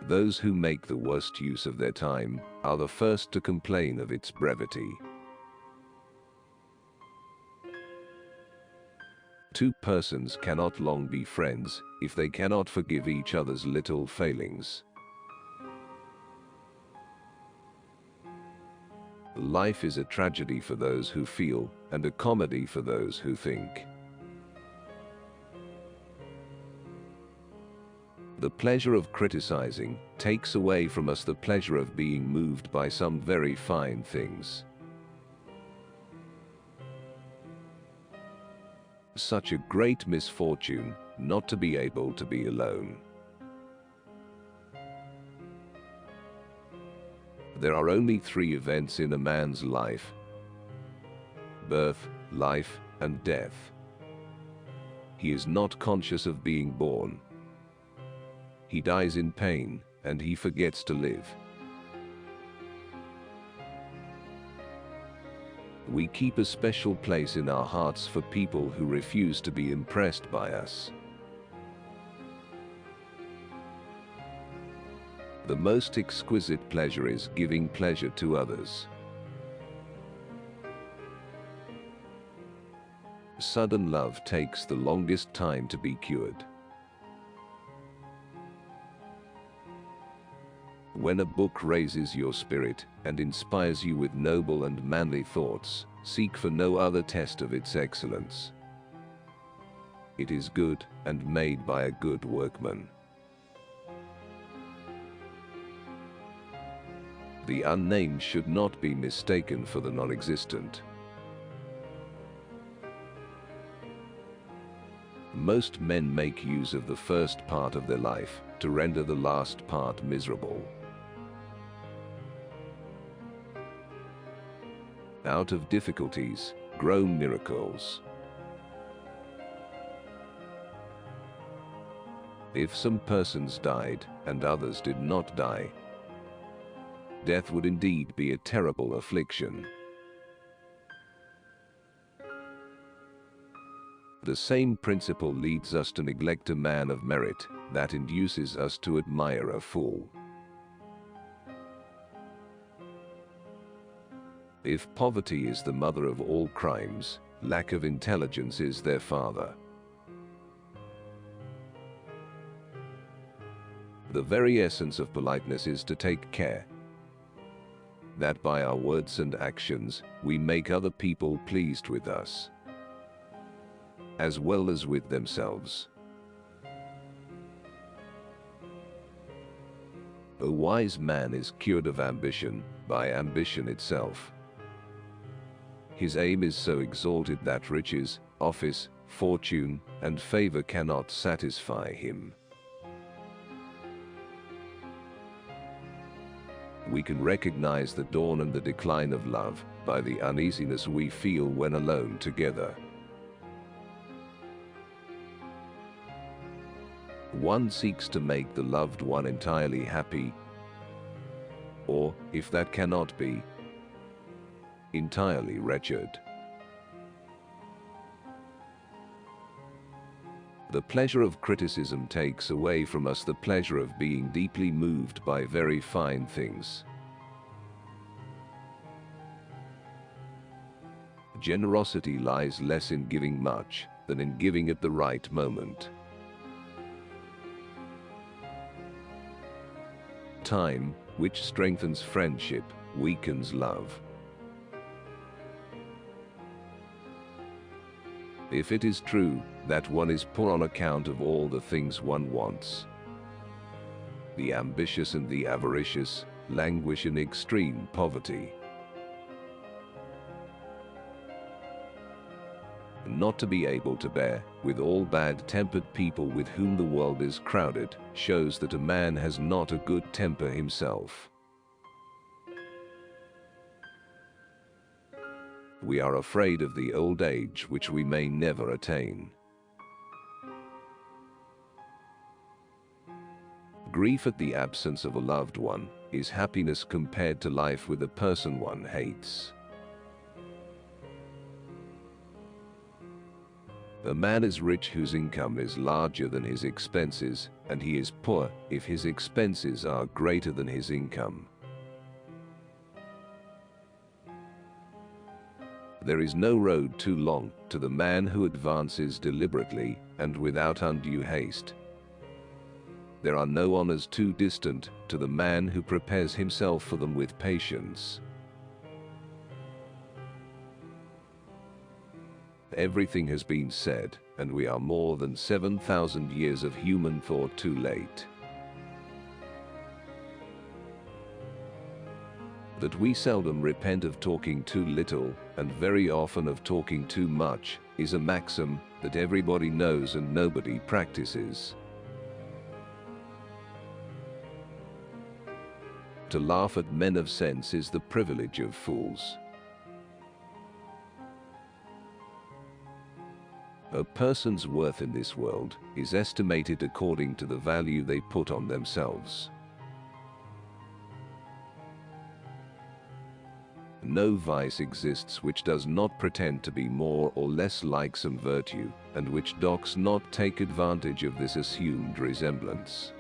Those who make the worst use of their time are the first to complain of its brevity. Two persons cannot long be friends if they cannot forgive each other's little failings. Life is a tragedy for those who feel, and a comedy for those who think. The pleasure of criticizing takes away from us the pleasure of being moved by some very fine things. Such a great misfortune not to be able to be alone. There are only three events in a man's life: birth, life, and death. He is not conscious of being born. He dies in pain, and he forgets to live. We keep a special place in our hearts for people who refuse to be impressed by us. The most exquisite pleasure is giving pleasure to others. Sudden love takes the longest time to be cured. When a book raises your spirit and inspires you with noble and manly thoughts, seek for no other test of its excellence. It is good and made by a good workman. The unnamed should not be mistaken for the non-existent. Most men make use of the first part of their life to render the last part miserable. Out of difficulties grow miracles. If some persons died and others did not die, death would indeed be a terrible affliction. The same principle leads us to neglect a man of merit that induces us to admire a fool. If poverty is the mother of all crimes, lack of intelligence is their father. The very essence of politeness is to take care that by our words and actions we make other people pleased with us, as well as with themselves. A wise man is cured of ambition by ambition itself. His aim is so exalted that riches, office, fortune, and favor cannot satisfy him. We can recognize the dawn and the decline of love by the uneasiness we feel when alone together. One seeks to make the loved one entirely happy, or, if that cannot be, entirely wretched. The pleasure of criticism takes away from us the pleasure of being deeply moved by very fine things. Generosity lies less in giving much than in giving at the right moment. Time, which strengthens friendship, weakens love. If it is true that one is poor on account of all the things one wants, the ambitious and the avaricious languish in extreme poverty. Not to be able to bear with all bad-tempered people with whom the world is crowded shows that a man has not a good temper himself. We are afraid of the old age which we may never attain. Grief at the absence of a loved one is happiness compared to life with a person one hates. A man is rich whose income is larger than his expenses, and he is poor if his expenses are greater than his income. There is no road too long to the man who advances deliberately and without undue haste. There are no honors too distant to the man who prepares himself for them with patience. Everything has been said, and we are more than 7,000 years of human thought too late. That we seldom repent of talking too little, and very often of talking too much, is a maxim that everybody knows and nobody practices. To laugh at men of sense is the privilege of fools. A person's worth in this world is estimated according to the value they put on themselves. No vice exists which does not pretend to be more or less like some virtue, and which does not take advantage of this assumed resemblance.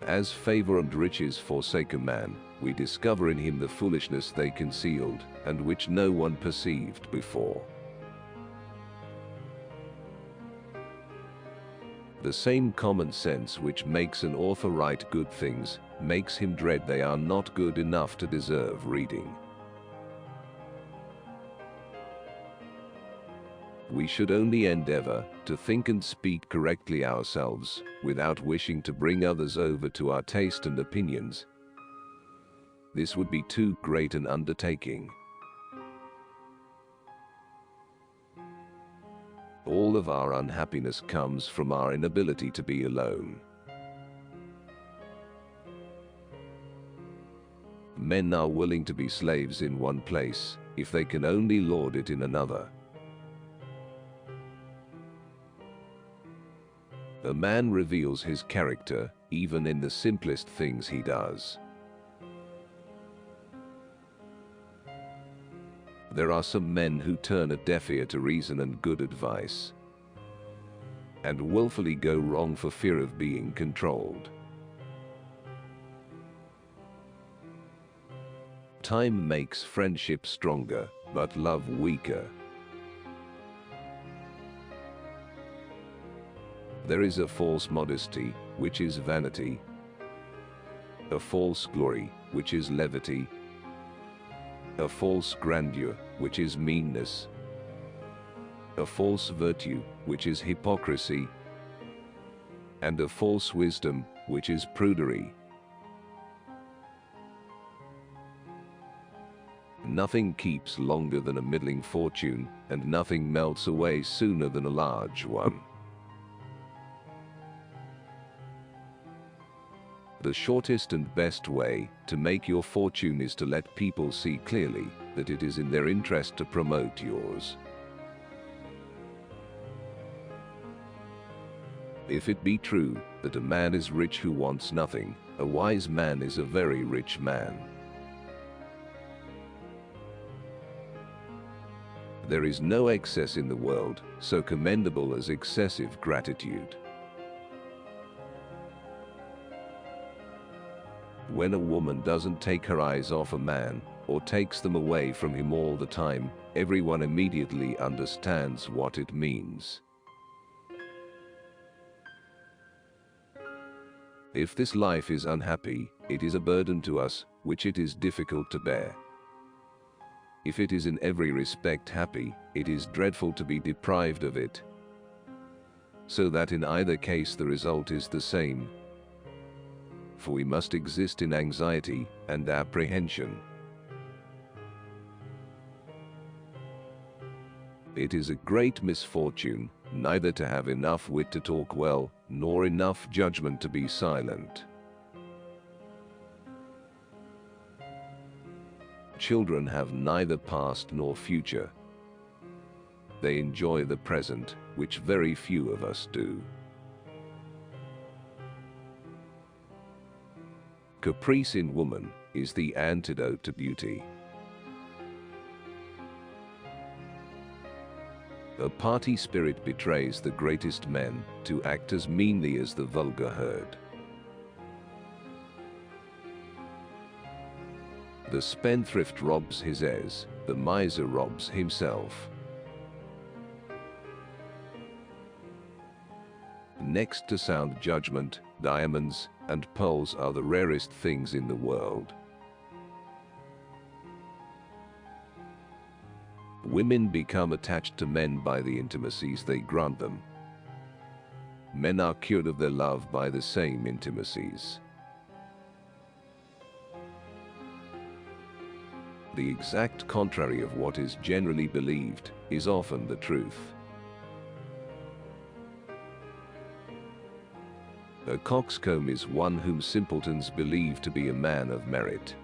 As favor and riches forsake a man, we discover in him the foolishness they concealed, and which no one perceived before. The same common sense which makes an author write good things, makes him dread they are not good enough to deserve reading. We should only endeavor to think and speak correctly ourselves, without wishing to bring others over to our taste and opinions. This would be too great an undertaking. All of our unhappiness comes from our inability to be alone. Men are willing to be slaves in one place, if they can only lord it in another. A man reveals his character, even in the simplest things he does. There are some men who turn a deaf ear to reason and good advice, and willfully go wrong for fear of being controlled. Time makes friendship stronger, but love weaker. There is a false modesty, which is vanity, a false glory, which is levity, a false grandeur, which is meanness, a false virtue, which is hypocrisy, and a false wisdom, which is prudery. Nothing keeps longer than a middling fortune, and nothing melts away sooner than a large one. The shortest and best way to make your fortune is to let people see clearly that it is in their interest to promote yours. If it be true that a man is rich who wants nothing, a wise man is a very rich man. There is no excess in the world so commendable as excessive gratitude. When a woman doesn't take her eyes off a man, or takes them away from him all the time, everyone immediately understands what it means. If this life is unhappy, it is a burden to us, which it is difficult to bear. If it is in every respect happy, it is dreadful to be deprived of it. So that in either case the result is the same. For we must exist in anxiety and apprehension. It is a great misfortune neither to have enough wit to talk well, nor enough judgment to be silent. Children have neither past nor future. They enjoy the present, which very few of us do. Caprice in woman is the antidote to beauty. A party spirit betrays the greatest men to act as meanly as the vulgar herd. The spendthrift robs his heirs, the miser robs himself. Next to sound judgment, diamonds and pearls are the rarest things in the world. Women become attached to men by the intimacies they grant them. Men are cured of their love by the same intimacies. The exact contrary of what is generally believed is often the truth. A coxcomb is one whom simpletons believe to be a man of merit.